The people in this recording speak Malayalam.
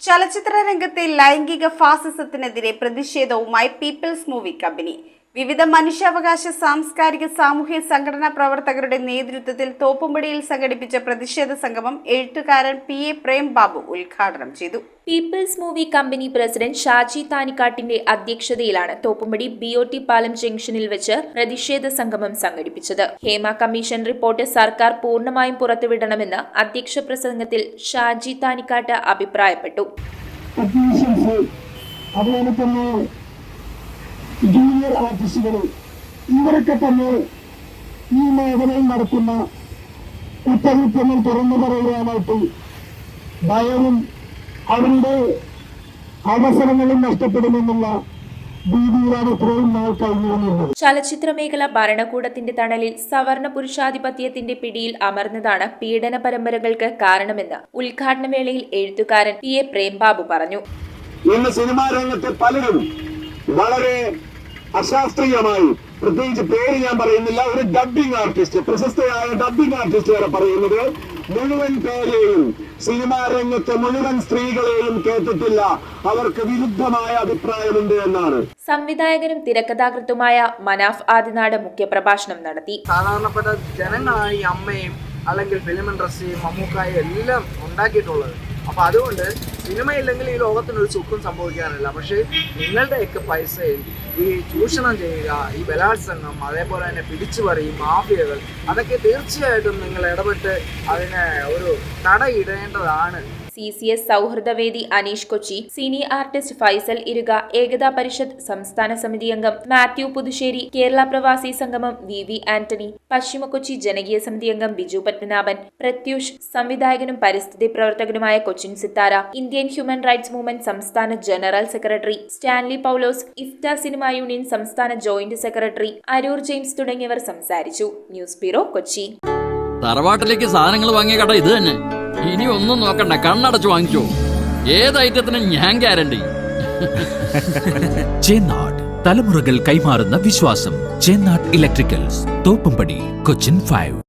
ചലച്ചിത്ര രംഗത്തെ ലൈംഗിക ഫാസിസത്തിനെതിരെ പ്രതിഷേധവുമായി പീപ്പിൾസ് മൂവി കമ്പനി വിവിധ മനുഷ്യാവകാശ സാംസ്കാരിക സാമൂഹ്യ സംഘടനാ പ്രവർത്തകരുടെ നേതൃത്വത്തിൽ തോപ്പുംപടിയിൽ സംഘടിപ്പിച്ച പ്രതിഷേധ സംഗമം എഴുത്തുകാരൻ PA പ്രേം ബാബു ഉദ്ഘാടനം ചെയ്തു. People's movie company president Shaji താനിക്കാട്ടിന്റെ അധ്യക്ഷതയിലാണ് തോപ്പുംപടി BOT പാലം ജംഗ്ഷനിൽ വെച്ച് പ്രതിഷേധ സംഗമം സംഘടിപ്പിച്ചത്. ഹേമ കമ്മീഷൻ റിപ്പോർട്ട് സർക്കാർ പൂർണ്ണമായും പുറത്തുവിടണമെന്ന് അധ്യക്ഷ പ്രസംഗത്തിൽ ഷാജി താനിക്കാട്ട് അഭിപ്രായപ്പെട്ടു. ജൂനിയർ ആർട്ടിസ്റ്റുകൾ ഇവരൊക്കെ തന്നെ ഈ മേഖലയിൽ നടക്കുന്ന കുറ്റകൃത്യങ്ങൾ തുറന്നു പറയാനായിട്ട് ഭയവും അവരുടെ അവസരങ്ങളും നഷ്ടപ്പെടുമെന്നുള്ള ഭീതിയിലാണ് ഇത്രയും നാൾ കഴിഞ്ഞിരുന്നത്. ചലച്ചിത്ര മേഖല ഭരണകൂടത്തിന്റെ തണലിൽ സവർണ പുരുഷാധിപത്യത്തിന്റെ പിടിയിൽ അമർന്നതാണ് പീഡന പരമ്പരകൾക്ക് കാരണമെന്ന് ഉദ്ഘാടന വേളയിൽ എഴുത്തുകാരൻ PA പ്രേം ബാബു പറഞ്ഞു. ഇന്ന് സിനിമാ രംഗത്തെ പലരും വളരെ അശാസ്ത്രീയമായി, പ്രത്യേകിച്ച് പേര് ഞാൻ പറയുന്നില്ല, ഒരു ഡബ്ബിംഗ് ആർട്ടിസ്റ്റ്, പ്രശസ്തയായ ഡബ്ബിംഗ് ആർട്ടിസ്റ്റ് വരെ പറയുന്നത് മുഴുവൻ പേരെയും സിനിമാ രംഗത്തെ മുഴുവൻ സ്ത്രീകളെയും കേട്ടിട്ടില്ല, അവർക്ക് വിരുദ്ധമായ അഭിപ്രായമുണ്ട് എന്നാണ്. സംവിധായകനും തിരക്കഥാകൃത്തുമായ മനാഫ് ആദിനാട് മുഖ്യപ്രഭാഷണം നടത്തി. സാധാരണപ്പെട്ട ജനങ്ങളാണ് ഈ അമ്മയും അല്ലെങ്കിൽ ഫിലിം ഇൻഡസ്ട്രിയും മമ്മൂക്കായും എല്ലാം ഉണ്ടാക്കിയിട്ടുള്ളത്. അപ്പോൾ അതുകൊണ്ട് സിനിമയില്ലെങ്കിൽ ഈ ലോകത്തിനൊരു സുഖം സംഭവിക്കാനില്ല. പക്ഷേ നിങ്ങളുടെയൊക്കെ പൈസയിൽ ഈ ചൂഷണം ചെയ്യുക, ഈ ബലാത്സംഗം, അതേപോലെ തന്നെ പിടിച്ചുപറി, മാഫിയകൾ, അതൊക്കെ തീർച്ചയായിട്ടും നിങ്ങൾ ഇടപെട്ട് അതിനെ ഒരു തടയിടേണ്ടതാണ്. CCS സൗഹൃദവേദി അനീഷ് കൊച്ചി, സീനിയർ ആർട്ടിസ്റ്റ് ഫൈസൽ ഇരുക, ഏകതാ പരിഷത്ത് സംസ്ഥാന സമിതി അംഗം മാത്യു പുതുശ്ശേരി, കേരള പ്രവാസി സംഗമം VV ആന്റണി, പശ്ചിമ കൊച്ചി ജനകീയ സമിതി അംഗം ബിജു പത്മനാഭൻ, പ്രത്യൂഷ്, സംവിധായകനും പരിസ്ഥിതി പ്രവർത്തകനുമായ Cochin Sithara, Indian human rights movement സംസ്ഥാന ജനറൽ സെക്രട്ടറി സ്റ്റാൻലി പൗലോസ്, ഇഫ്റ്റ സിനിമ യൂണിയൻ സംസ്ഥാന ജോയിന്റ് സെക്രട്ടറി അരൂർ ജെയിംസ് തുടങ്ങിയവർ സംസാരിച്ചു. News bureau, Kochi. തറവാട്ടിലേക്ക് സാധനങ്ങൾ വാങ്ങിയ കട ഇത് തന്നെ. ഇനി ഒന്നും നോക്കണ്ട, കണ്ണടച്ച് വാങ്ങിച്ചോ. ഏത് ഐറ്റത്തിനും ഞാൻ ഗ്യാരണ്ടി. ചേന്നാട്, തലമുറകൾ കൈമാറുന്ന വിശ്വാസം. ചേന്നാട് ഇലക്ട്രിക്കൽസ്, തോപ്പുംപടി, കൊച്ചിൻ 5.